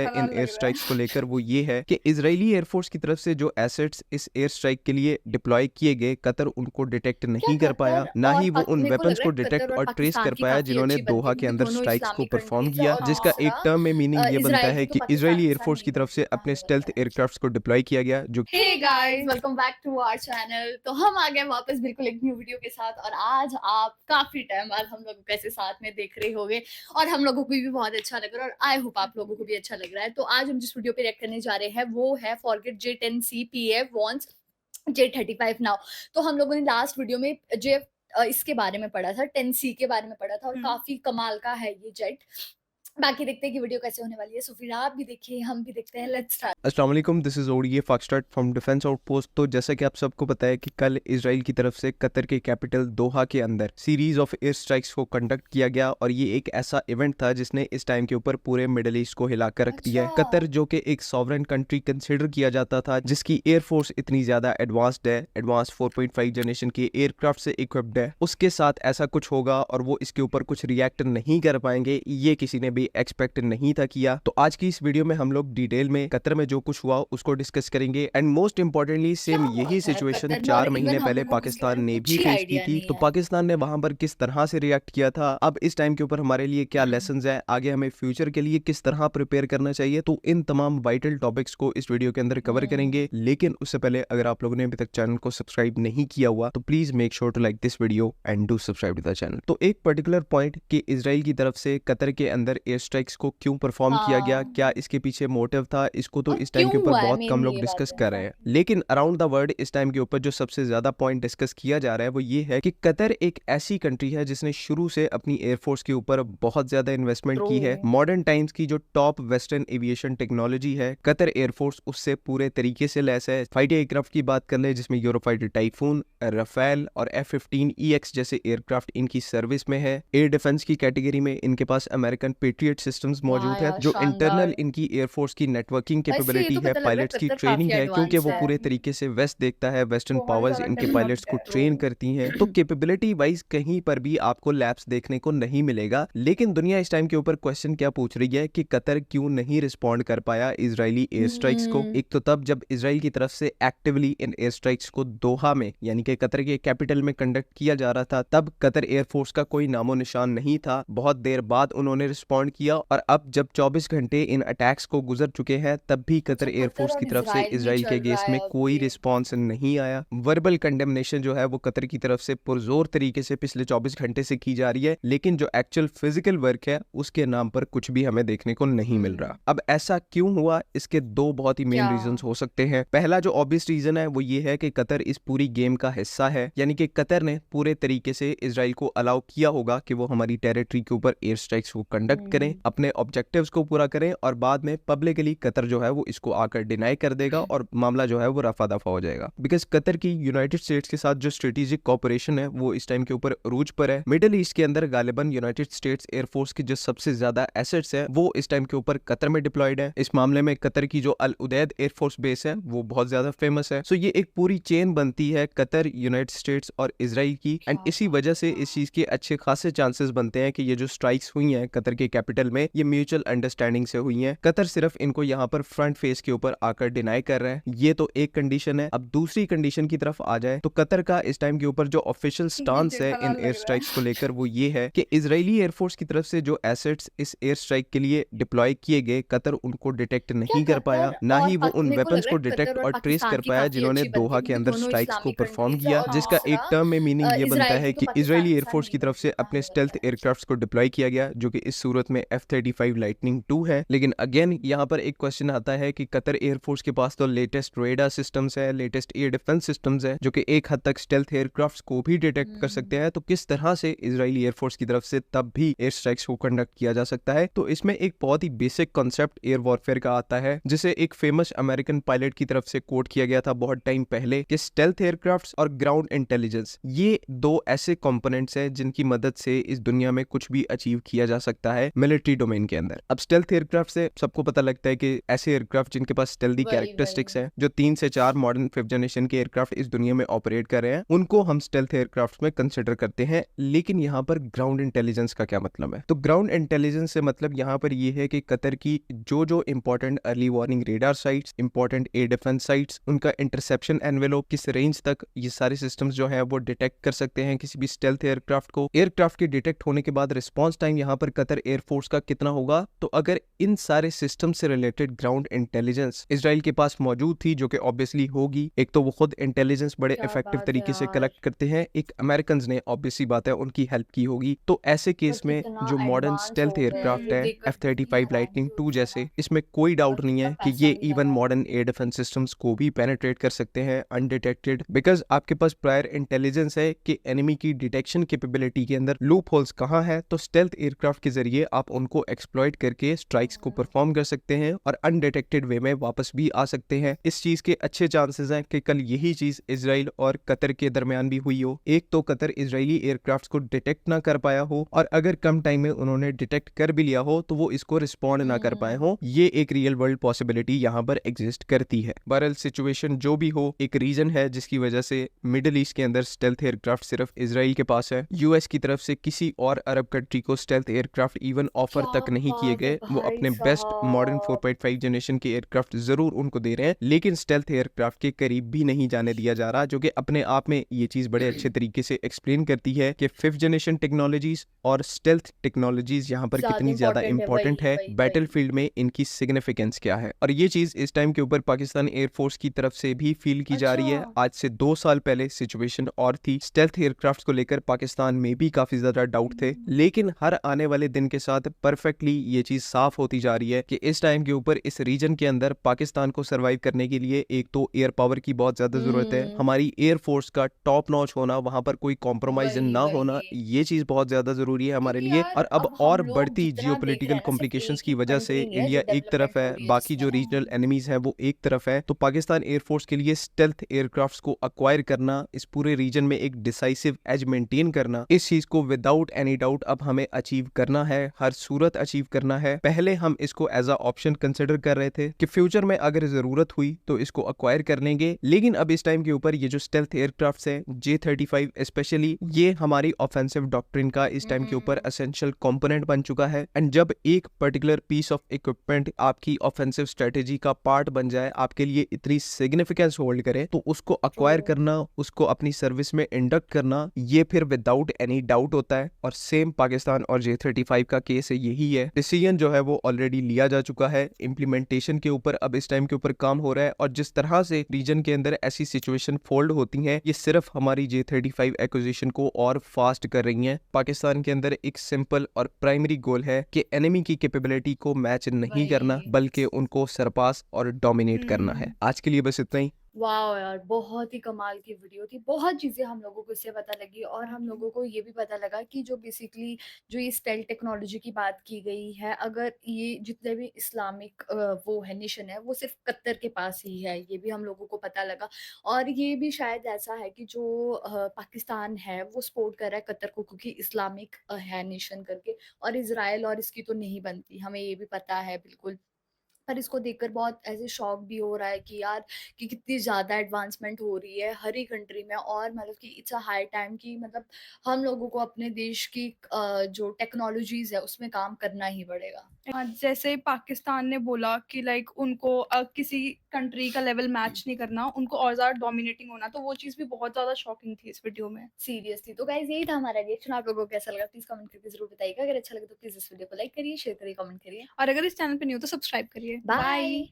In air strikes को लेकर वो ये है कि इजरायली एयरफोर्स की तरफ से जो एसेट्स इस एयर स्ट्राइक के लिए डिप्लॉय किए गए, कतर उनको डिटेक्ट क्या नहीं कर पाया, कतर ना और ही वो पाक उन मेरे को लग वेपन्स रहा को है डिटेक्ट कतर और और ट्रेस पाकिस्तान कर की पाया काफ़ी जिन्होंने अच्छी बनती दोहा है के क्योंकि अंदर दोनों स्ट्राइक्स को इस्लामिक परफॉर्म कंट्रीज़ है किया, और जिसका एक दूसरा टर्म में मीनिंग ये बनता इज़राइल है को तो कि पाकिस्तान इजरायली के साथ एयरफोर्स नहीं की तरफ बनती से है, अपने मुझे लग स्टेल्थ रहा है। एयरक्राफ्ट को डिप्लॉय किया गया जो hey guys welcome back to our channel. तो हम आ गए वापस बिल्कुल एक न्यू वीडियो के साथ और आज आप काफ़ी टाइम बाद हम लोग कैसे साथ में देख रहे होंगे और हम लोगों को भी बहुत अच्छा लग रहा है और आई होप आप लोगों को भी अच्छा लग रहा है। तो आज हम जिस वीडियो पे रिएक्ट करने जा रहे हैं वो है forget J10C PF wants J35 now. तो हम लोगों ने लास्ट वीडियो में इसके बारे में पढ़ा था, 10C के बारे में पढ़ा था और काफ़ी कमाल का है ये जेट। बाकी देखते हैं कि वीडियो कैसे होने वाली है। सो फिर आप भी देखिए, हम भी देखते हैं। Let's start. अस्सलाम वालेकुम, this is ODA foxtrot from defence outpost. तो जैसा कि आप सबको पता है कि कल इजराइल की तरफ से कतर के कैपिटल दोहा के अंदर सीरीज ऑफ एयर स्ट्राइक्स को कंडक्ट किया गया और ये एक ऐसा इवेंट था जिसने इस टाइम के ऊपर पूरे मिडिल ईस्ट को हिलाकर रख दिया है। अच्छा। कतर जो कि एक सॉवरेन कंट्री कंसिडर किया जाता था, जिसकी एयरफोर्स इतनी ज्यादा एडवांस्ड है, एडवांस 4.5 जनरेशन के एयरक्राफ्ट से इक्विप्ड है, उसके साथ ऐसा कुछ होगा और वो इसके ऊपर कुछ रिएक्ट नहीं कर पाएंगे, ये किसी ने भी एक्सपेक्ट नहीं था किया। तो आज की इस वीडियो में हम लोग डिटेल में कतर में जो कुछ हुआ उसको डिस्कस करेंगे एंड मोस्ट इंपॉर्टेंटली क्या सेम हुआ यही था सिचुएशन कतर में? और 4 महीने इवन हम पहले लोगों को इसके बारे पाकिस्तान में ने कुछ भी ही फेस की आइडिया थी। नहीं तो है। पाकिस्तान ने वहां पर किस तरह से रिएक्ट किया था, अब इस टाइम के ऊपर हमारे लिए क्या लेसन्स है, आगे हमें फ्यूचर के लिए किस तरह प्रिपेयर करना चाहिए, तो इन तमाम वाइटल टॉपिक्स को इस वीडियो के अंदर कवर करेंगे। लेकिन उससे पहले अगर आप लोगों ने अभी तक चैनल को सब्सक्राइब नहीं किया हुआ तो please make sure to like this video and do subscribe to the channel. तो एक पर्टिकुलर पॉइंट कि इजराइल की तरफ से कतर के अंदर एयर स्ट्राइक्स को क्यों परफॉर्म किया गया, हाँ। क्या इसके पीछे मोटिव था, इसको तो और इस टाइम क्यों के ऊपर हुआ है बहुत कम मेनली लोग ये बात डिस्कस है कर रहे हैं। एग्जैक्टली। लेकिन अराउंड द वर्ल्ड इस टाइम के ऊपर जो सबसे ज्यादा पॉइंट डिस्कस किया जा रहा है वो ये है कि कतर एक ऐसी कंट्री है जिसने शुरू से अपनी एयरफोर्स के ऊपर बहुत ज्यादा इन्वेस्टमेंट ट्रू। की है। मॉडर्न टाइम्स की जो टॉप वेस्टर्न एविएशन टेक्नोलॉजी है, कतर एयरफोर्स उससे पूरे तरीके से लैस है। फाइटर एयरक्राफ्ट की बात कर ले जिसमें यूरोफाइटर टाइफून, राफेल और F-15EX जैसे एयरक्राफ्ट इनकी सर्विस में है। एयर डिफेंस की कैटेगरी में इनके पास अमेरिकन पेट्रियट सिस्टम्स वाह मौजूद है। यार जो इंटरनल शानदार। इनकी एयरफोर्स की नेटवर्किंग वैसे ये कैपेबिलिटी तो है, पता लग रहा पायलट्स है की कतर ट्रेनिंग काफी है, क्योंकि एडवांस्ड वो है। पूरे तरीके से वेस्ट देखता है, वेस्टर्न बहुत पावर्स ज्यादा इनके पायलट्स डेवलप्ड को है। ट्रू। ट्रेन करती हैं। तो कैपेबिलिटी वाइज कहीं पर भी आपको लैप्स देखने को नहीं मिलेगा। लेकिन दुनिया इस टाइम के ऊपर क्वेश्चन क्या पूछ रही है कि कतर क्यों नहीं रिस्पॉन्ड कर पाया इजरायली एयर स्ट्राइक्स को। एक तो तब जब इजराइल की तरफ से एक्टिवली इन एयर स्ट्राइक्स को दोहा में यानी कि कतर के कैपिटल में कंडक्ट किया जा रहा था, तब कतर एयरफोर्स का कोई नामो निशान नहीं था। बहुत देर बाद उन्होंने रिस्पॉन्ड किया और अब जब 24 घंटे इन अटैक्स को गुजर चुके हैं तब भी कतर अच्छा कतर एयरफोर्स की और तरफ से इजराइल में इजराइल के चल रहा अगेंस्ट है में कोई अभी। रिस्पॉन्स नहीं आया। वर्बल कंडेमनेशन जो है वो कतर की तरफ से पुरजोर तरीके से पिछले 24 घंटे से की जा रही है, लेकिन जो एक्चुअल फिजिकल वर्क है उसके नाम पर कुछ भी हमें देखने को नहीं मिल रहा। अब ऐसा क्यों हुआ, इसके दो बहुत ही मेन क्या? रीजंस हो सकते हैं। पहला जो ऑब्वियस रीजन है वो ये है कि कतर इस पूरी गेम का हिस्सा है, यानी कि कतर ने पूरे तरीके से इजराइल को अलाउ किया होगा कि वो हमारी टेरिटरी के ऊपर एयर स्ट्राइक्स को कंडक्ट करें, अपने ऑब्जेक्टिव्स को पूरा करें और बाद में पब्लिकली कतर जो है वो इसको आकर डिनाई कर देगा और मामला जो है वो रफा दफा हो जाएगा। बिकॉज कतर की यूनाइटेड स्टेट्स के साथ जो स्ट्रेटेजिक कोऑपरेशन है वो इस टाइम के ऊपर अरूज पर है। मिडिल ईस्ट के अंदर गालिबन यूनाइटेड स्टेट्स एयरफोर्स की जो सबसे ज्यादा एसेट्स है वो इस टाइम के ऊपर कतर में डिप्लॉयड है। इस मामले में कतर की जो अल उदैद एयरफोर्स बेस है वो बहुत ज्यादा फेमस है। सो ये एक पूरी चेन बनती है कतर, यूनाइटेड स्टेट्स और इजराइल की, एंड इसी वजह से इस चीज के अच्छे खासे चांसेस बनते हैं कि ये जो स्ट्राइक्स हुई हैं कतर के कैपिटल में ये म्यूचुअल अंडरस्टैंडिंग से हुई हैं। कतर सिर्फ इनको यहाँ पर फ्रंट फेस के ऊपर आकर डिनाई कर रहे हैं। ये तो एक कंडीशन है। अब दूसरी कंडीशन की तरफ आ जाए तो कतर का इस टाइम के ऊपर जो ऑफिशियल स्टांस है इन एयर स्ट्राइक्स को लेकर वो ये है कि इजरायली एयरफोर्स की तरफ से जो एसेट्स इस एयर स्ट्राइक के लिए डिप्लॉय किए गए, कतर उनको डिटेक्ट क्या नहीं कर पाया, कतर ना और ही वो उन मेरे को लग वेपन्स रहा को है डिटेक्ट कतर और और ट्रेस पाकिस्तान कर की पाया काफी जिन्होंने अच्छी बनती दोहा है के क्योंकि अंदर दोनों स्ट्राइक्स को इस्लामिक परफॉर्म कंट्रीज है किया, और जिसका एक दूसरा टर्म में मीनिंग ये बनता इजराइल है की तो कि पाकिस्तान इजरायली के साथ एयरफोर्स की नहीं तरफ बनती से है अपने मुझे लग स्टेल्थ रहा है। एयरक्राफ्ट को डिप्लॉय किया गया, जो कि इस सूरत में F-35 लाइटनिंग 2 है। लेकिन अगेन यहाँ पर एक क्वेश्चन आता है कि कतर एयरफोर्स के पास तो लेटेस्ट रेडार सिस्टम्स है, लेटेस्ट एयर डिफेंस सिस्टम्स है, जो कि एक हद तक स्टेल्थ एयरक्राफ्ट्स को भी डिटेक्ट कर सकते हैं। तो किस तरह से इजरायली एयरफोर्स की तरफ से तब भी एयर स्ट्राइक्स को कंडक्ट किया जा सकता है। तो इसमें एक बहुत ही बेसिक कॉन्सेप्ट एयर वॉरफेयर का आता है, जिसे एक फेमस अमेरिकन पायलट की तरफ से कोट किया गया था बहुत टाइम पहले कि स्टेल्थ एयरक्राफ्ट्स और ग्राउंड इंटेलिजेंस ये दो ऐसे कंपोनेंट्स हैं जिनकी मदद से इस दुनिया में कुछ भी अचीव किया जा सकता है। मिलिट्री डोमेन के अंदर। अब स्टेल्थ एयरक्राफ्ट से सबको पता लगता है कि ऐसे एयरक्राफ्ट जिनके पास स्टेल्थी वही कैरेक्टरिस्टिक्स वही हैं, जो 3 से 4 मॉडर्न 5th जनरेशन के एयरक्राफ्ट इस दुनिया में ऑपरेट कर रहे हैं, उनको हम स्टेल्थ एयरक्राफ्ट में कंसिडर करते हैं। लेकिन यहाँ पर ग्राउंड इंटेलिजेंस का क्या मतलब है? तो ग्राउंड इंटेलिजेंस से मतलब यहाँ पर ये है कि कतर की जो important early warning radar sites, important air defence sites, उनका इंटरसेप्शन एनवेलोप, किस रेंज तक ये सारे सिस्टम्स जो है वो डिटेक्ट कर सकते हैं किसी भी स्टेल्थ एयरक्राफ्ट को। एयरक्राफ्ट के डिटेक्ट होने के बाद रिस्पॉन्स टाइम यहाँ पर कतर एयरफोर्स का कितना होगा। तो अगर इन सारे सिस्टम से रिलेटेड ग्राउंड इंटेलिजेंस इसराइल के पास मौजूद थी, जो कि ऑब्वियसली होगी, एक तो वो खुद इंटेलिजेंस बड़े क्या इफेक्टिव बात है तरीके से यार। कलेक्ट करते हैं, एक अमेरिकन ने ऑब्वियसली बात है उनकी हेल्प की होगी। तो ऐसे केस बट में इतना जो मॉडर्न एडवांस स्टेल्थ हो गया है, एयरक्राफ्ट ये है देखकर तो कितनी F-35 हैरानगी लाइटनिंग 2 होती है ना। जैसे, इसमें कोई डाउट और नहीं कितना है कि पैसा ये भी इवन लगा है। मॉडर्न एयर डिफेंस सिस्टम्स को भी पेनिट्रेट कर सकते हैं अनडिटेक्टेड, बिकॉज आपके पास प्रायर इंटेलिजेंस है कि एनिमी की डिटेक्शन कैपेबिलिटी के अंदर लूप होल्स कहाँ है। तो स्टेल्थ एयरक्राफ्ट के जरिए आप उनको एक्सप्लॉइट करके स्ट्राइक्स को परफॉर्म कर सकते हैं और अनडिटेक्टेड वे में वापस भी आ सकते हैं। इस चीज के अच्छे चांसेस हैं कि कल यही चीज इजराइल और कतर के दरमियान भी हुई हो। एक तो कतर इजरायली एयरक्राफ्ट को डिटेक्ट ना कर पाया हो, और अगर कम टाइम में उन्होंने डिटेक्ट कर भी लिया हो तो वो इसको रिस्पॉन्ड ना कर पाए हो। ये एक रियल वर्ल्ड पॉसिबिलिटी यहाँ पर एग्जिस्ट करती है। बहरहाल सिचुएशन जो भी हो, एक रीजन है जिसकी वजह से मिडिल ईस्ट के अंदर स्टेल्थ एयरक्राफ्ट सिर्फ इजराइल के पास है। यूएस की तरफ से किसी और अरब कंट्री को स्टेल्थ एयरक्राफ्ट इवन ऑफर क्या तक नहीं किए बात है गए। वो भाई अपने बेस्ट मॉडर्न साहब। 4.5 जनरेशन के एयरक्राफ्ट जरूर उनको दे रहे हैं, लेकिन स्टेल्थ एयरक्राफ्ट के करीब भी नहीं जाने दिया जा रहा, जो कि अपने आप में ये चीज बड़े अच्छे तरीके से एक्सप्लेन करती है कि 5th जनरेशन टेक्नोलॉजीज और स्टेल्थ टेक्नोलॉजीज यहाँ पर ज्यादा कितनी ज्यादा इम्पोर्टेंट है, इंपॉर्टेंट वही है, वही वही। बैटलफील्ड में इनकी सिग्निफिकेंस क्या है। और ये चीज इस टाइम के ऊपर पाकिस्तान एयरफोर्स की तरफ से भी फील की जा रही है। अच्छा। आज से 2 साल पहले सिचुएशन और थी, स्टेल्थ एयरक्राफ्ट को लेकर पाकिस्तान में भी काफी ज्यादा डाउट थे, लेकिन हर आने वाले दिन के साथ परफेक्टली ये चीज साफ होती जा रही है कि इस टाइम के ऊपर इस रीजन के अंदर पाकिस्तान को सर्वाइव करने के लिए एक तो एयर पावर की बहुत ज्यादा जरूरत है, हमारी एयरफोर्स का टॉप नॉच होना, वहां पर कोई कॉम्प्रोमाइज वही ना होना, वही। ये चीज बहुत ज्यादा जरूरी है हमारे क्योंकि लिए। यार और अब अब और हम लोग बढ़ती जितना देख रहे जियोपॉलिटिकल हैं ना, सिर्फ कॉम्प्लिकेशंस एक की ही वजह से कंट्री नहीं है जो इंडिया एक तरफ डेवलपमेंट हो है, रही है बाकी जो जिसमें रीजनल एनिमीज हैं वो एक तरफ है। तो पाकिस्तान एयरफोर्स के लिए स्टेल्थ एयरक्राफ्ट्स को अक्वायर करना, इस पूरे रीजन में एक डिसाइसिव एज मेंटेन करना, इस चीज को विदाउट एनी डाउट अब हमें अचीव करना है, हर सूरत अचीव करना है। पहले हम इसको एज अ ऑप्शन कंसिडर कर रहे थे कि फ्यूचर में अगर जरूरत हुई तो इसको अक्वायर कर लेंगे, लेकिन अब इस टाइम के ऊपर ये जो स्टेल्थ एयरक्राफ्ट्स हैं J-35 स्पेशली, ये हमारी ऑफेंसिव डॉक्ट्रिन का इस टाइम के ऊपर एसेंशियल कंपोनेंट बन चुका है। एंड जब एक पर्टिकुलर पीस ऑफ इक्विपमेंट आपकी ऑफेंसिव स्ट्रेटेजी का पार्ट बन जाए, आपके लिए इतनी सिग्निफिकेंस होल्ड करे, तो उसको अक्वायर करना, उसको अपनी सर्विस में इंडक्ट करना, ये फिर विदाउट एनी डाउट होता है। और सेम पाकिस्तान और J-35 का केस है, यही है। डिसीजन जो है वो ऑलरेडी लिया जा चुका है, इंप्लीमेंटेशन के ऊपर अब इस टाइम के ऊपर काम हो रहा है। और जिस तरह से रीजन के अंदर ऐसी सिचुएशन फोल्ड होती हैं, ये सिर्फ हमारी J-35 एक्विजिशन को और फास्ट कर रही हैं। पाकिस्तान के अंदर एक सिंपल और प्राइमरी गोल है कि एनिमी की कैपेबिलिटी को मैच नहीं करना, वही। बल्कि उनको सरपास और डोमिनेट करना है। आज के लिए बस इतना ही। वाह यार, बहुत ही कमाल की वीडियो थी। बहुत चीजें हम लोगों को इससे पता लगी, और हम लोगों को ये भी पता लगा कि जो बेसिकली जो ये स्टेल्थ टेक्नोलॉजी की बात की गई है, अगर ये जितने भी इस्लामिक वो है नेशन है, वो सिर्फ कतर के पास ही है, ये भी हम लोगों को पता लगा। और ये भी शायद ऐसा है कि जो पाकिस्तान है वो सपोर्ट कर रहा है कतर को, क्योंकि इस्लामिक है नेशन करके, और इसराइल और इसकी तो नहीं बनती, हमें ये भी पता है बिल्कुल। पर इसको देखकर बहुत ऐसे शॉक भी हो रहा है कि यार कि कितनी ज़्यादा एडवांसमेंट हो रही है हर ही कंट्री में, और मतलब कि इट्स अ हाई टाइम कि मतलब हम लोगों को अपने देश की जो टेक्नोलॉजीज है उसमें काम करना ही पड़ेगा। जैसे पाकिस्तान ने बोला कि लाइक उनको किसी कंट्री का लेवल मैच नहीं करना, उनको और ज़्यादा डोमिनेटिंग होना, तो वो चीज़ भी बहुत ज़्यादा शॉकिंग थी इस वीडियो में। सीरियसली। तो गाइज यही था हमारा रिएक्शन, आप लोगों को कैसा लगा प्लीज कमेंट करके जरूर बताइएगा। अगर अच्छा लगे तो प्लीज इस वीडियो को लाइक करिए, शेयर करिए, कमेंट करिए। और अगर इस चैनल पे न्यू तो सब्सक्राइब करिए। बाय।